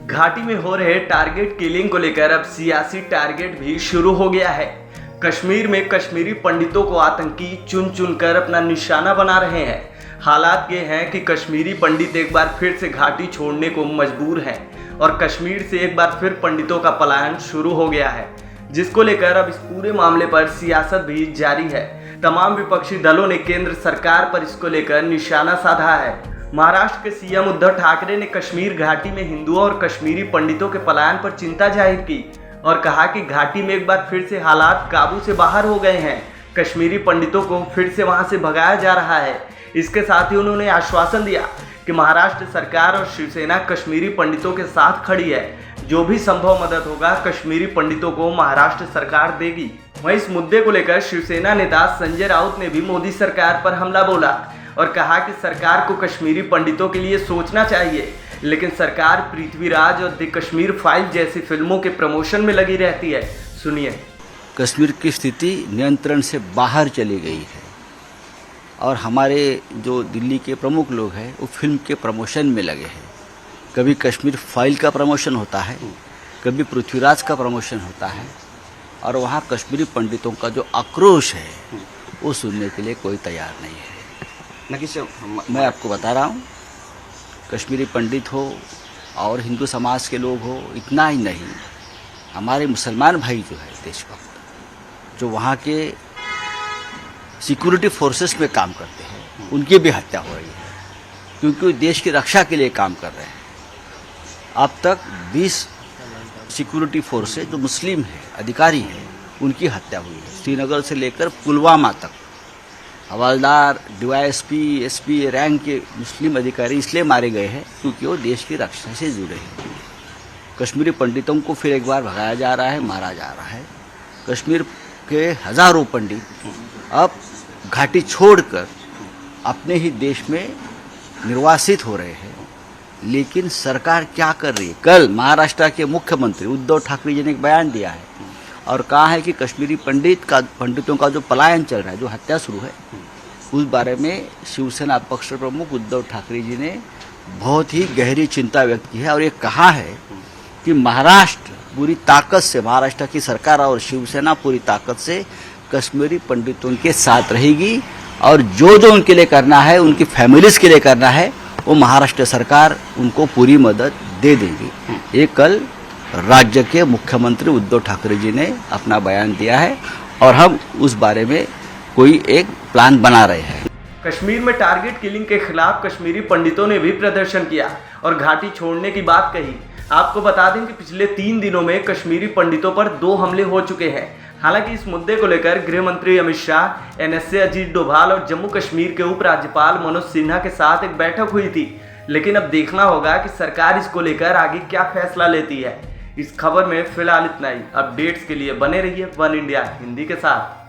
घाटी में हो रहे टारगेट किलिंग को लेकर अब सियासी टारगेट भी शुरू हो गया है। कश्मीर में कश्मीरी पंडितों को आतंकी चुन चुन कर अपना निशाना बना रहे हैं। हालात ये हैं कि कश्मीरी पंडित एक बार फिर से घाटी छोड़ने को मजबूर हैं और कश्मीर से एक बार फिर पंडितों का पलायन शुरू हो गया है, जिसको लेकर अब इस पूरे मामले पर सियासत भी जारी है। तमाम विपक्षी दलों ने केंद्र सरकार पर इसको लेकर निशाना साधा है। महाराष्ट्र के सीएम उद्धव ठाकरे ने कश्मीर घाटी में हिंदुओं और कश्मीरी पंडितों के पलायन पर चिंता जाहिर की और कहा कि घाटी में एक बार फिर से हालात काबू से बाहर हो गए हैं। कश्मीरी पंडितों को फिर से वहां से भगाया जा रहा है। इसके साथ ही उन्होंने आश्वासन दिया कि महाराष्ट्र सरकार और शिवसेना कश्मीरी पंडितों के साथ खड़ी है। जो भी संभव मदद होगा कश्मीरी पंडितों को महाराष्ट्र सरकार देगी। वहीं इस मुद्दे को लेकर शिवसेना नेता संजय राउत ने भी मोदी सरकार पर हमला बोला और कहा कि सरकार को कश्मीरी पंडितों के लिए सोचना चाहिए, लेकिन सरकार पृथ्वीराज और द कश्मीर फाइल जैसी फिल्मों के प्रमोशन में लगी रहती है। सुनिए। कश्मीर की स्थिति नियंत्रण से बाहर चली गई है और हमारे जो दिल्ली के प्रमुख लोग हैं वो फिल्म के प्रमोशन में लगे हैं। कभी कश्मीर फाइल का प्रमोशन होता है, कभी पृथ्वीराज का प्रमोशन होता है और वहाँ कश्मीरी पंडितों का जो आक्रोश है वो सुनने के लिए कोई तैयार नहीं है। मैं आपको बता रहा हूँ, कश्मीरी पंडित हो और हिंदू समाज के लोग हो, इतना ही नहीं, हमारे मुसलमान भाई जो है देशभक्त, जो वहाँ के सिक्योरिटी फोर्सेस में काम करते हैं, उनकी भी हत्या हो रही है क्योंकि वो देश की रक्षा के लिए काम कर रहे हैं। अब तक 20 सिक्योरिटी फोर्सेस जो मुस्लिम हैं, अधिकारी हैं, उनकी हत्या हुई है। श्रीनगर से लेकर पुलवामा तक हवलदार, डीवाईएसपी, एसपी रैंक के मुस्लिम अधिकारी इसलिए मारे गए हैं क्योंकि वो देश की रक्षा से जुड़े हैं। कश्मीरी पंडितों को फिर एक बार भगाया जा रहा है, मारा जा रहा है। कश्मीर के हज़ारों पंडित अब घाटी छोड़कर अपने ही देश में निर्वासित हो रहे हैं। लेकिन सरकार क्या कर रही है? कल महाराष्ट्र के मुख्यमंत्री उद्धव ठाकरे जी ने एक बयान दिया है और कहा है कि कश्मीरी पंडितों का जो पलायन चल रहा है, जो हत्या शुरू है, उस बारे में शिवसेना पक्ष प्रमुख उद्धव ठाकरे जी ने बहुत ही गहरी चिंता व्यक्त की है और ये कहा है कि महाराष्ट्र पूरी ताकत से, महाराष्ट्र की सरकार और शिवसेना पूरी ताकत से कश्मीरी पंडितों के साथ रहेगी और जो जो उनके लिए करना है, उनकी फैमिलीज के लिए करना है, वो महाराष्ट्र सरकार उनको पूरी मदद दे देगी। ये कल राज्य के मुख्यमंत्री उद्धव ठाकरे जी ने अपना बयान दिया है और हम उस बारे में कोई एक प्लान बना रहे हैं। कश्मीर में टारगेट किलिंग के खिलाफ कश्मीरी पंडितों ने भी प्रदर्शन किया और घाटी छोड़ने की बात कही। आपको बता दें कि पिछले 3 दिनों में कश्मीरी पंडितों पर 2 हमले हो चुके हैं। हालांकि इस मुद्दे को लेकर गृह मंत्री अमित शाह, एनएसए अजीत डोभाल और जम्मू कश्मीर के उपराज्यपाल मनोज सिन्हा के साथ एक बैठक हुई थी। लेकिन अब देखना होगा कि सरकार इसको लेकर आगे क्या फैसला लेती है। इस खबर में फिलहाल इतना ही। अपडेट्स के लिए बने रहिए वन इंडिया हिंदी के साथ।